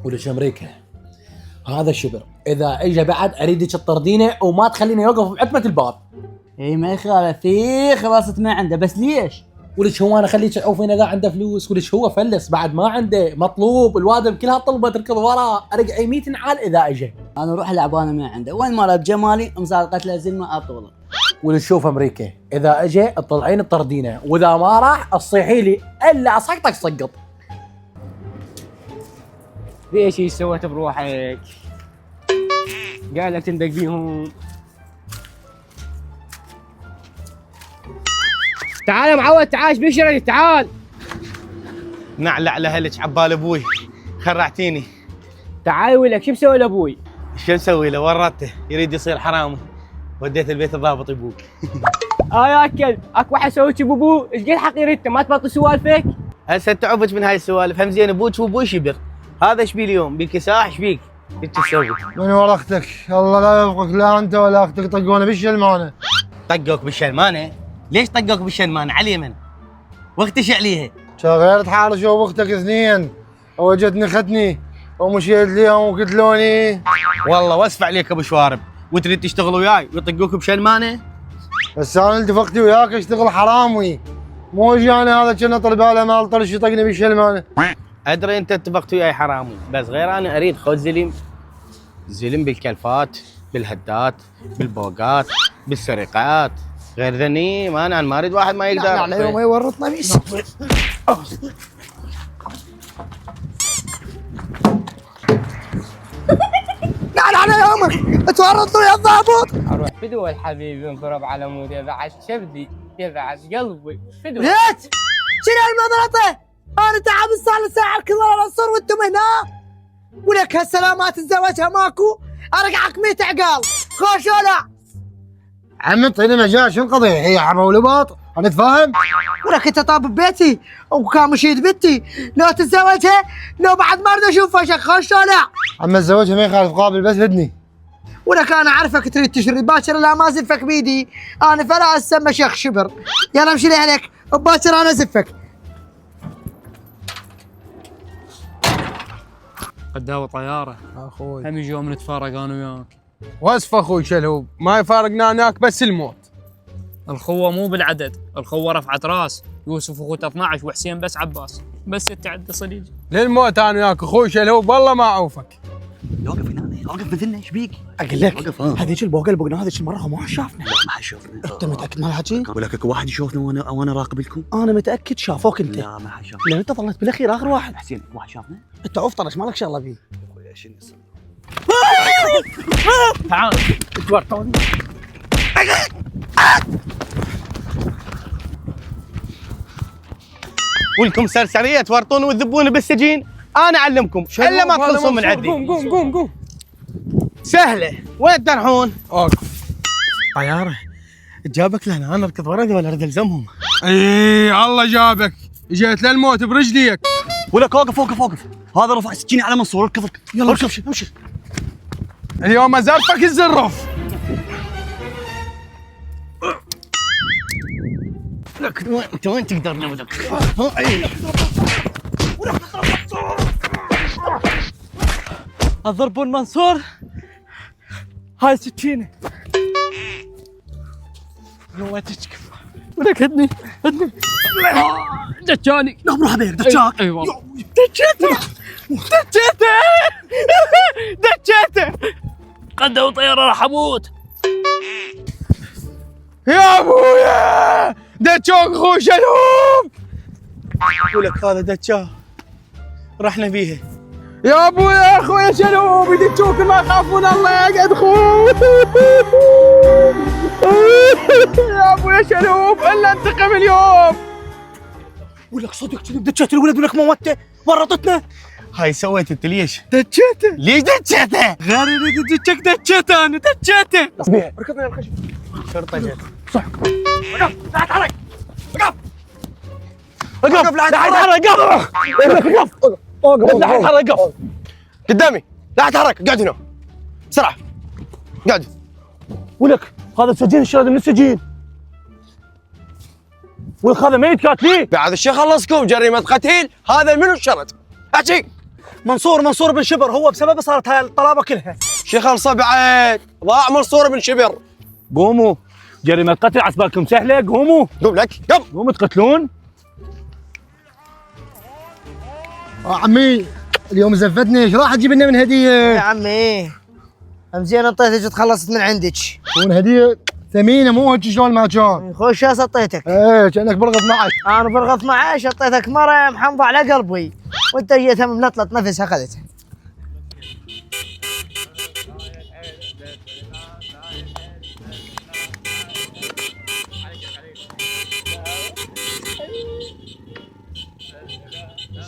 ولش امريكا هذا الشبر اذا اجى بعد اريدك تطردينه وما تخلينه يوقف بعتبه الباب. اي ما يخالف، في خلاص ما عنده، بس ليش؟ ولش هو انا خليك تعوفين اذا عنده فلوس؟ ولش هو فلس بعد ما عنده مطلوب؟ الوادم كلها طلبه تركض وراه، ارجع 100 نعال اذا اجى. انا اروح العب وانا ما عنده، وين مرض جمالي مسالقه له زلمه اطوله. ولش شوف امريكا اذا اجى تطلعين تطردينه، واذا ما راح تصيحي لي الا اسقطك سقط. ليش ايش سويت بروحك؟ قالك تندق فيهم. تعال يا معود، تعال بشري، تعال. نعلع لهلك عبال ابوي، خرعتيني. تعال ولك شو مسوي لابوي؟ شو مسوي له؟ ورطته يريد يصير حرامي، وديت البيت الضابط ابوك. يا كلب، اكو واحد يسوي شي بابوه، ايش قد حقيرته؟ ما تبطل سوالفك؟ هسه تعبت من هاي السوالف، هم زين ابوك وابوي شبر. هذا ايش بيه اليوم؟ بالكساح ايش بيك؟ ايش تسوي؟ من ورا اختك، الله لا يوفقك، لا انت ولا اختك طقونا بالشلمانه. طقوك بالشلمانه؟ ليش طقوك بالشلمانه؟ على اليمن واختش عليها. غير تحارشوا باختك اثنين، وجدني ختني ومشيت ليهم وقتلوني. والله واسف عليك ابو شوارب، وتريد تشتغل وياي ويطقوك بشلمانه؟ بس انا التفقتي وياك اشتغل حرامي، مو جاني هذا كنا طلب باله مال طرش يطقني بالشلمانه. ادري انت اتفقت وياي حرامي، بس غير انا اريد خذ زلم. زلم بالكلفات، بالهدات، بالبوقات، بالسرقات. غير ذني ما انا ما اريد واحد ما يقدر. على يوم يورطنا بيس. على يومك تورطوا يا الضابط. اروح فدوى الحبيب انضرب على مودي، بعد شبدي يبعد قلبي فدوى. ليش؟ شنو المضرطه؟ انا تعب صار لي ساعه اركض ورا الصور وانتم هنا، ولك هالسلامات تتزوجها ماكو، ارقعك 100 عقال، خوش ولا؟ عم اعطيني مجال، شو القضيه؟ هي حما ولباط هنتفاهم؟ ولك انت طاب ببيتي وكان مشيت بنتي، لو تتزوجها لو بعد ما اريد اشوف وجهك، خوش ولا؟ عم اتزوجها ما يخالف قابل، بس بدني. ولك انا اعرفك تريد تشري باكر، لا ما زفك بيدي، انا فلا اسمى شيخ شبر. يلا امشي لي عليك باكر انا زفك. قداوة طيارة اخوي هم يوم نتفارق انا وياك. واسف اخوي شلهوب، ما يفارقنا هناك بس الموت. الخوة مو بالعدد، الخوة رفعت راس، يوسف اخوته 12 وحسين بس عباس، بس تعدى صليج. للموت انا وياك اخوي شلهوب، والله ما اعوفك. وقف هنا، وقف مثلنا، ايش بيك؟ اقول لك وقف. هذيك البوقه اللي بقناها هذيك المره ما شافنا. لا ما حد شافنا. انت متاكد من هالحكي؟ ولك اكو واحد يشوفنا وانا راقب لكم؟ انا متاكد شافوك انت. لا ما حد شافنا. لان انت ظلت بالاخير اخر واحد. حسين واحد شافنا؟ انت عوف طرش مالك شغله بيه. اخوي شنو يصير؟ تعال تورطوني. ولكم سرسريه تورطون وتذبون بالسجين، انا اعلمكم الا ما تخلصون من عندي. قوم سهله، وين تروحون؟ اوقف. طياره جابك لهنا، انا اركض ورا ولا اريد الزمهم؟ اي الله جابك، جيت للموت برجليك. ولك وقف، هذا رفع سكيني على منصور، اركض يلا امشي. اليوم ازرفك الزرف. لك انت وين تقدر نبذك؟ الضرب المنصور، هاي سكينه. والله تشكف. ولك هدني دجاني. لا بروح بيك دجاك. اي والله دجيته قدوا طياره راح اموت. يا ابويا دجوك اخوي شلهوب. ولك هذا دجاه رحنا فيها. يا ابويا يا اخوي شلهوب يدجوك ما يخافون الله يقعد اخوي. يا ابويا شلهوب الا انتقم اليوم. ولك صدق كذب دجيت الولد ولك موته ورطتنا. هاي سويت انت ليش؟ دجيته. ليش دجيته؟ غير يريد يدجك دجيته انا دجيته. ركضنا يا الخشب. شرطه جت. وقف لا تحرك. وقف لا تتحرك، وقف لا تتحرك، قف قدامي، لا تتحرك، قاعد هنا بسرعه، قاعد. ولك هذا السجين الشرد من السجين. ولك هذا ميت كاتليه. بعد الشيء خلصكم جريمه قتيل، هذا منو الشرط؟ احكي. منصور بن شبر هو بسببه صارت هاي الطلابه كلها. شيخ بعد ضاع منصور بن شبر. قوموا، جريمه قتل عسبالكم سهله، قوموا قوم لك قوموا تقتلون. عمي اليوم زفتني، ايش راح تجيب لنا من هديه؟ يا عمي زين اعطيتك تخلصت من عندك. تكون هديه ثمينه مو هيك شلون ما كان. خوش يا اعطيتك. ايه كانك برغ 12. انا برغ 12 اعطيتك مره محمضه على قلبي وانت جيتها ملطلط نفس اخذتها.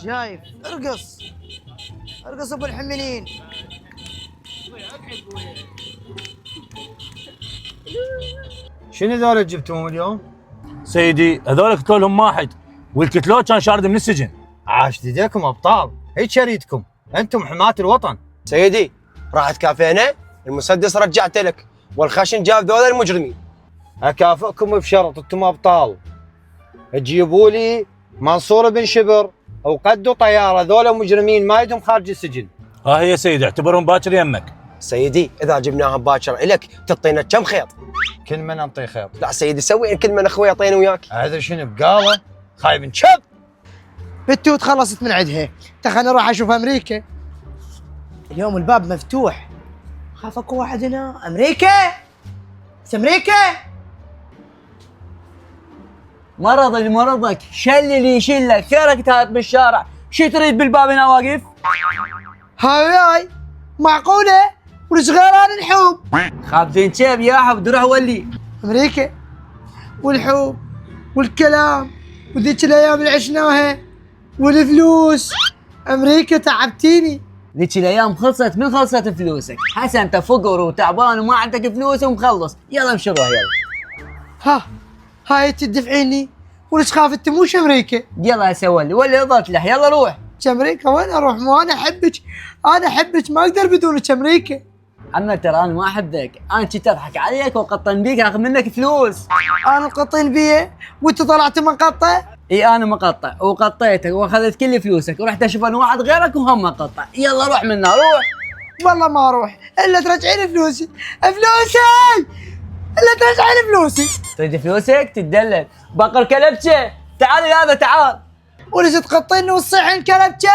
شايف؟ ارقص ابو الحملين. شنو ذول اللي جبتوهم اليوم؟ سيدي هذول قتلوا لهم واحد والكتلوت كان شارد من السجن. عاش يديكم ابطال، هيك شريتكم، انتم حماة الوطن. سيدي راح تكافئنا، المسدس رجعت لك والخشن جاب ذول المجرمين. اكافئكم بشرط انتم ابطال تجيبوا لي منصور بن شبر وقدوا طياره، ذولا مجرمين ما يدهم خارج السجن. ها هي سيدي اعتبرهم باكر يمك. سيدي اذا جبناهم باكر الك تعطينا كم خيط؟ كل من نعطي خيط. لا سيدي سوي كل من اخوي يعطينا وياك. هذا شنو بقاله؟ خايب شب. بنتو تخلصت من عندها، خليني اروح اشوف امريكا. اليوم الباب مفتوح. خاف اكو واحد هنا. امريكا؟ امريكا؟ مرضك اللي يشيلك خيرك تهات بالشارع، شو تريد بالباب هنا واقف؟ هاي معقولة؟ والصغيران الحب خابزين شيب يا حب روح ولي. امريكا والحب والكلام وذيك الايام اللي عشناها والفلوس. امريكا تعبتيني. ذيك الايام خلصت، من خلصت فلوسك؟ هسه انت فقر وتعبان وما عندك فلوس ومخلص، يلا امشي روح يلا. هاي تدفعيني وليش خاف تموش امريكا؟ يلا هسه ولي اضغط له، يلا روح. امريكا وين اروح؟ مو انا احبك ما اقدر بدونك امريكا. عمي ترى انا ما احبك، انا كنت اضحك عليك وقطن بيك اخذ منك فلوس. انا مقطين بيه وانت طلعت مقطع؟ اي انا مقطع وقطيتك واخذت كل فلوسك ورحت اشوف انا واحد غيرك وهم مقطع، يلا روح منا روح. والله ما اروح الا ترجعي لي فلوسي الا ترجعي لي فلوسي. تريد فلوسك تدلل بقر كلبشه، تعال يا هذا تعال. وليش تقطيني وتصيحين كلبشه؟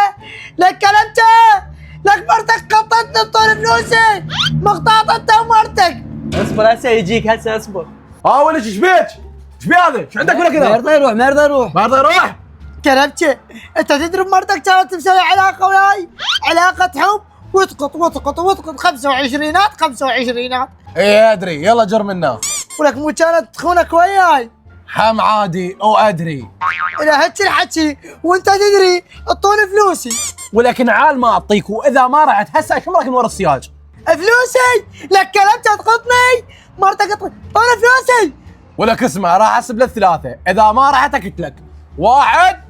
لك كلبشه لك مرتك قطتني بطول فلوسي، مقطعة انت ومرتك. اصبر هسه يجيك هسه اصبر. ولك ايش بيك؟ ايش بي هذا؟ ايش عندك ولا كذا؟ ما يرضى يروح. كلبشه انت تدري مرتك كانت مسوي علاقه وياي، علاقه حب وتقط 25 ايه ادري، يلا جر منا. ولك مو كانت تخونك وياي؟ حم عادي او ادري، اذا هيك الحكي وانت تدري اعطوني فلوسي. ولكن عال ما اعطيك، واذا ما رحت هسه اشمرك من ورا السياج. فلوسي لك كلبته تقطني مرتك اعطوني فلوسي. ولك اسمع راح احسب للثلاثه، اذا ما رحت اكت لك 1.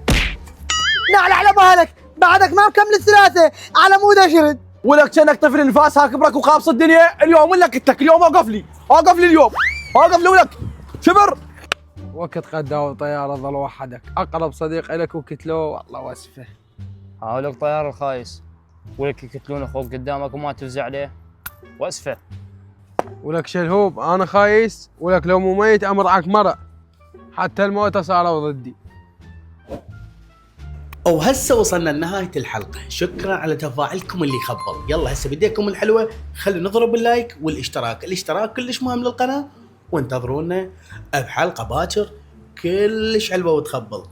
نعل على بالك بعدك ما مكمل 3 على مود اشرد. ولك كانك طفل انفاسها كبرك وخابص الدنيا اليوم، ولا قلت لك اليوم اوقف لي اليوم اوقف لي ولك شبر. وقت قدوا طيارة ظل وحدك، أقرب صديق إلك وكتلوه والله واسفه. هاولك طيار الخايس، ولك يكتلون اخوك قدامك وما تفزع عليه واسفه. ولك شلهوب أنا خايس، ولك لو مو ميت أمرعك مرة، حتى الموتى صاروا ضدي. وهسه وصلنا لنهاية الحلقة، شكرا على تفاعلكم اللي خبل. يلا هسه بديكم الحلوة، خلوا نضرب اللايك والاشتراك كلش مهم للقناة، وانتظرونا بحلقة باكر كلش حلوة وتخبل.